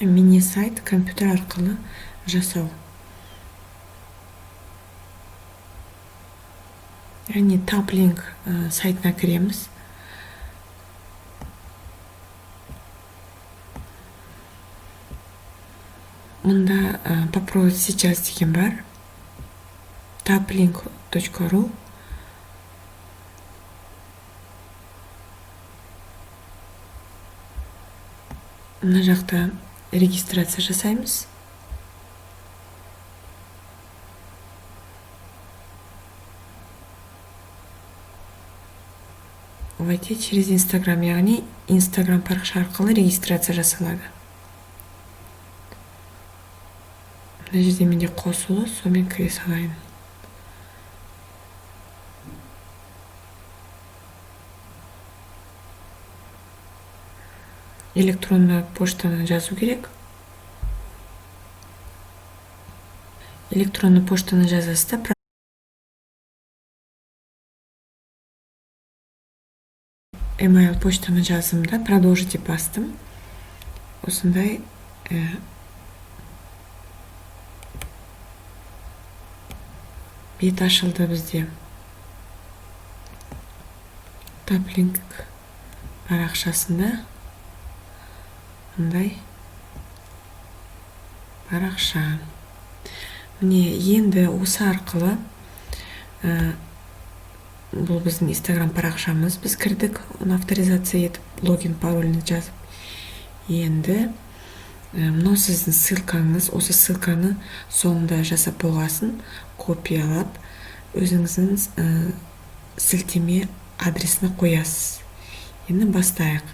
мини сайт компьютер арқылы жасау. Яғни Taplink сайтына кіреміз. Мұнда попробовать сейчас деген бар. taplink.ru. Мына жақта регистрация жасаймыз. Войти через Instagram, яғни Instagram парақша арқылы регистрация жасалады. Мына жерде менде қосылу, сонымен кіре салайын. Электронды поштаны жазу керек. Электронды поштаны жазасыз да, email поштаны жаздым да, продолжить деп бастым. Осындай бет ашылды бізде. Taplink парақшасында мындай парақша. Міне енді осы арқылы бұл біздің Instagram парақшамыз. Біз кірдік, оны авторизация етіп, логин парольны жазып. Енді мынау сіздің ссылкаңыз, осы ссылканы соңында жасап болғасын копиялап, өзіңіздің сілтеме адресіне қоясыз. Енді бастайық.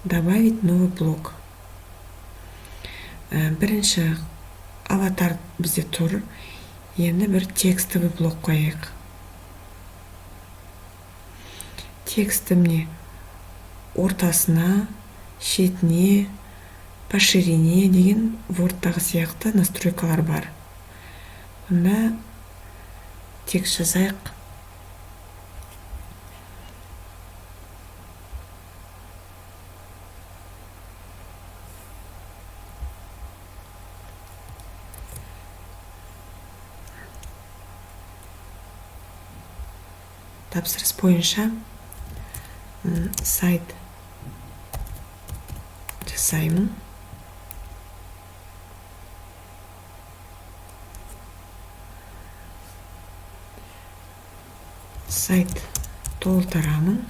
Добавить новый блок. Бірінші аватар бізде тұр. Енді бір текстовый блок қойайық. Тексті мне ортасына, шетіне, по ширине деген Word-тағы сияқты настройкалар бар. Мұнда текст жазайық. Тапсырыс бойынша сайт жасаймын. Сайт толтырамын.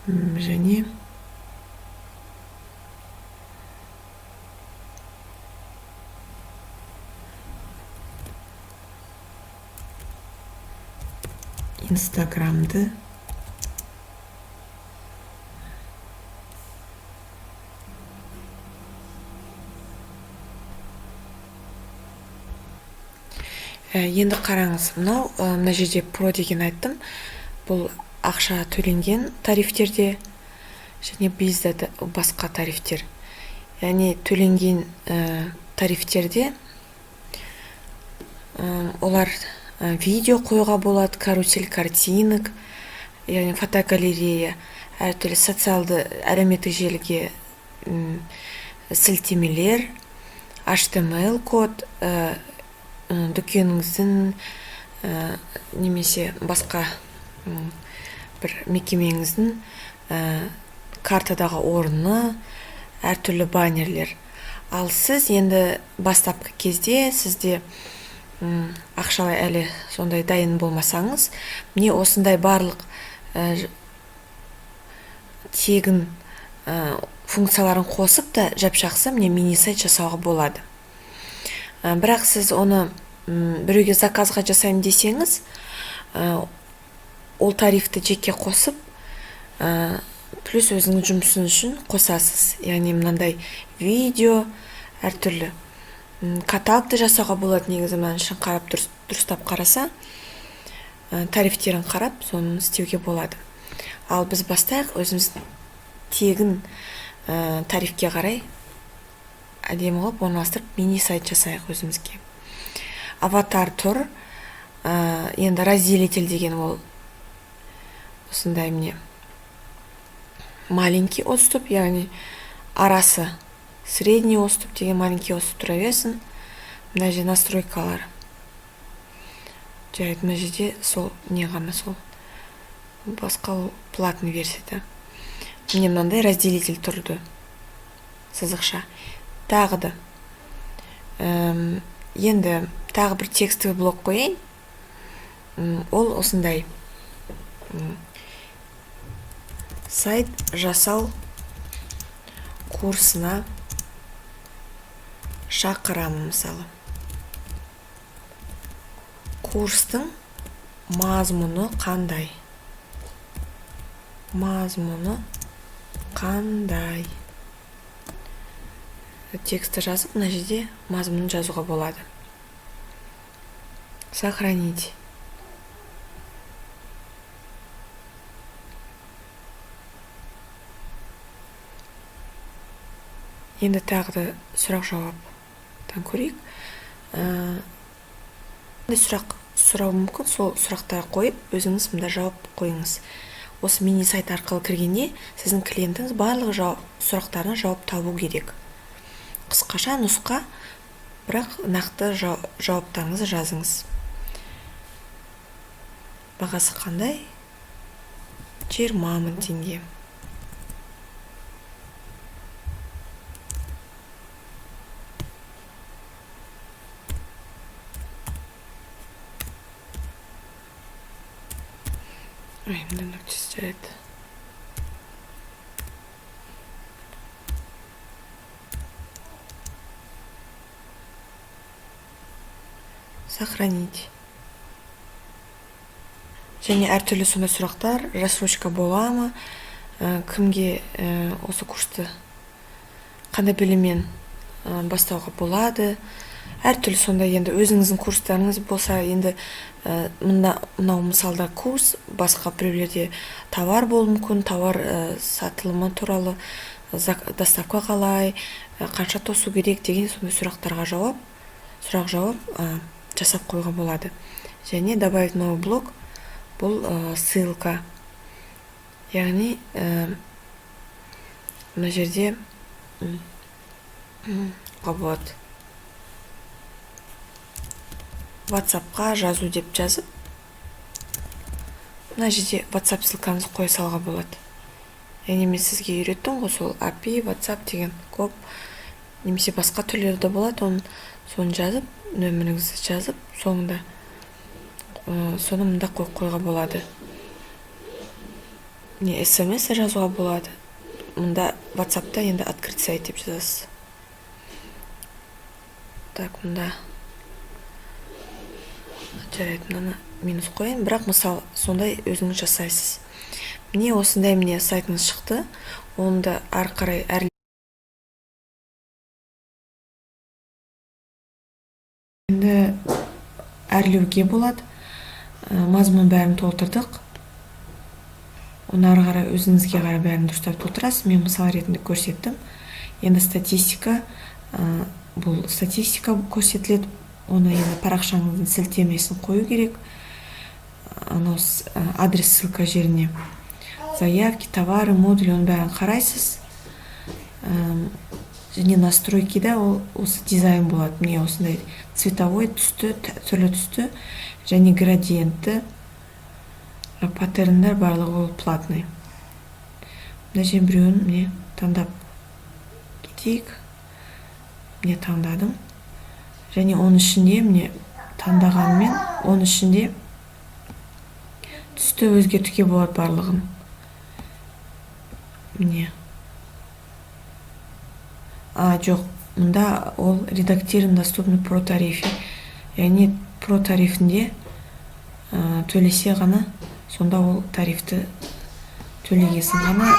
Және Инстаграмды енді қараңыз, мына жерде про деген айттым. Бұл ақша төленген тарифтерде және bizda басқа тарифтер. Яғни төленген тарифтерде олар видео қоюға болады, карусель картинок, яғни фотогалерея, әртүрлі социалды әлеуметтік желіге сілтемелер, HTML код, дүкеніңіздің немесе басқа бір мекемеңіздің картадағы орны, әртүрлі баннерлер. Ал сіз енді бастапқы кезде сізде ақшалай әлі сондай дайын болмасаңыз, міне осындай барлық тегін функцияларын қосып та жап-жақсы міне мини сайт жасауға болады. Бірақ сіз оны біреуге заказға жасаймын десеңіз, ол тарифті жеке қосып, плюс өзіңіз жұмысын үшін қосасыз. Яғни мынандай видео, әртүрлі каталогты жасауға болады. Негізі мән үшін қарап дұрыстап қараса, тарифтерін қарап, соны істеуге болады. Ал біз бастайық, өзіміз тегін тарифке қарай әдемі қылып орналастырып мини сайт жасайық өзімізге. Аватар тұр. Енді разделитель деген ол осындай міне маленький отступ, яғни арасы средний отступ деген маленький отступ тұра берсін. Мына жерде настройкалар. Жарайды, мына жерде сол не ғана, сол басқа платный версияда. Мне мынандай разделитель тұрды, сызықша. Тағы да енді тағы бір текстовый блок қойайын. Ол осындай сайт жасау курсына шақырамын, мысалы. Курстың мазмұны қандай? Мазмұны қандай? Тексті жазып, мына жерде мазмұнын жазуға болады. Сохранить. Енді тағы да сұрақ-жауаптан көрейік. Сұрақ сұрау мүмкін, сол сұрақтар қойып, өзіңіз мұнда жауап қойыңыз. Осы мини сайт арқылы кіргенде сіздің клиентіңіз барлық сұрақтарына жауап табу керек. Қысқаша нұсқа, бірақ нақты жауаптарыңызды жазыңыз. Бағасы қандай? 20 мың теңге. Мында нүктесі жарайды. Сохранить. Және әртүрлі сондай сұрақтар, рассрочка бола ма, кімге осы курсты қандай біліммен бастауға болады. Әртүрлі сондай, енді өзіңіздің курстарыңыз болса, енді мынау мысалда курс, басқа біреулерде товар болуы мүмкін, товар сатылымы туралы, доставка қалай, қанша тосу керек деген сондай сұрақтарға сұрақ-жауап жасап қойға болады. Және добавить новый блок, бұл ссылка. Яғни мына жерде болады. WhatsApp-қа жазу деп жазып, мына жерде WhatsApp ссылкаңызды қоя салға болады. Яғни мен сізге үйреттім ғой, сол API, WhatsApp деген көп, немесе басқа түрлері болады, соны жазып, нөміріңізді жазып, соны мында қойға болады. Не SMS жазуға болады. Мында WhatsApp-та енді открыть сайт деп жазасыз. Так, мында жарайды, мынаны минус қойын, бірақ мысал сондай өзіңіз жасайсыз. Міне осындай сайтыңыз шықты, онда ары қарай енді әрлеуге болады. Мазмұн бәрін толтырдық. Оны ары қарай өзіңізге қарай бәрін дұрыстап толтырасыз. Мен мысал ретінде көрсеттім. Енді статистика, бұл статистика көрсетіледі. Оны енді парақшаңыздың сілтемесін қою керек. Адрес ссылка жеріне. Заявки, товары, модуль, оны бәрін қарайсыз. Және настройкида осы дизайн болады. Міне осындай цветовой түсті, түрлі түсті, және градиентті, паттерндар барлығы ол платный. Мына жерден біреуін міне таңдап кетейік. Міне таңдадым. Және оның ішінде міне таңдағанмен, оның ішінде түсті өзгертуге болады барлығын. Міне. Жоқ, мұнда ол редактирован доступны про тарифе. Яғни про тарифінде төлесе ғана, сонда ол тарифті төлегесін ғана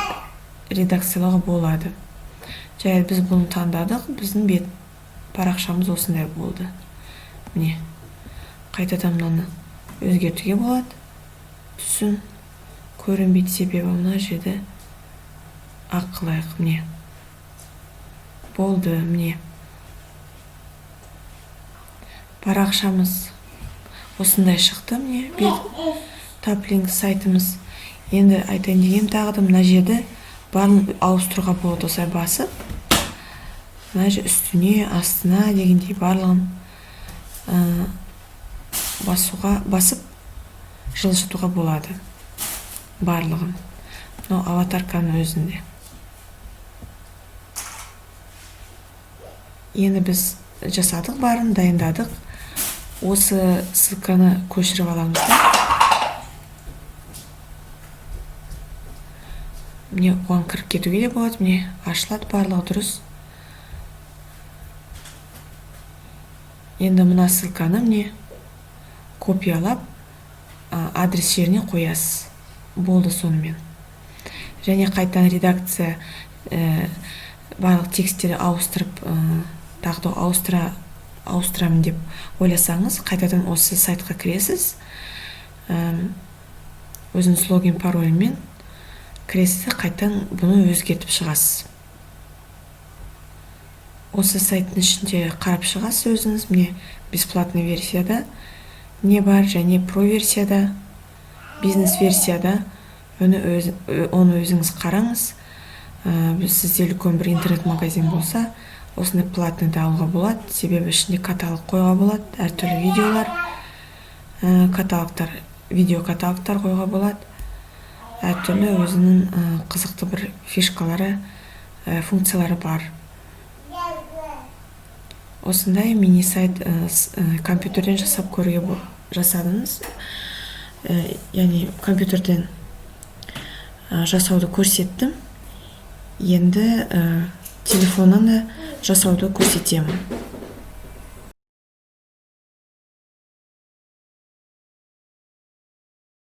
редакциялауға болады. Жай біз бұны таңдадық, біздің бет парақшамыз осындай болды. Міне, қайтадан мынаны өзгертуге болады. Түсін көрінбейді себебі мына жерде ақ қылайық. Міне болды. Міне парақшамыз осындай шықты. Міне бет таплинг сайтымыз. Енді айтайын дегенім тағы да мына жерде барын ауыстыруға болады. Осылай басып, мына жер үстіне, астына дегендей барлығын басып жылжытуға болады. Барлығын. Мынау аватарканың өзінде. Енді біз жасадық барын, дайындадық. Осы ссылканы көшіріп аламыз. Міне оған кіріп кетуге де болады. Міне ашылады, барлығы дұрыс. Енді мына ссылканы міне копиялап адрес жеріне қоясыз. Болды сонымен. Және қайтадан редакция барлық тексттерді ауыстырып, тағы да ауыстырамын деп ойласаңыз, қайтадан осы сайтқа кіресіз. Өзіңіз логин паролімен кіресіз, қайтадан бұны өзгертіп шығасыз. Осы сайттың ішінде қарап шығасыз өзіңіз. Міне бесплатный версияда не бар, және про версияда, бизнес версияда. Оны өзіңіз қараңыз. Сізде үлкен бір интернет магазин болса, осыны платныйды алуға болады. Себебі ішінде каталог қойға болады, әртүрлі видеолар, видео каталогтар қойға болады. Әртүрлі өзінің қызықты бір фишкалары, функциялары бар. Осындай мини сайт компьютерден жасап көруге жасадыңыз. Яғни компьютерден жасауды көрсеттім. Енді телефоннан да жасауды көрсетемін.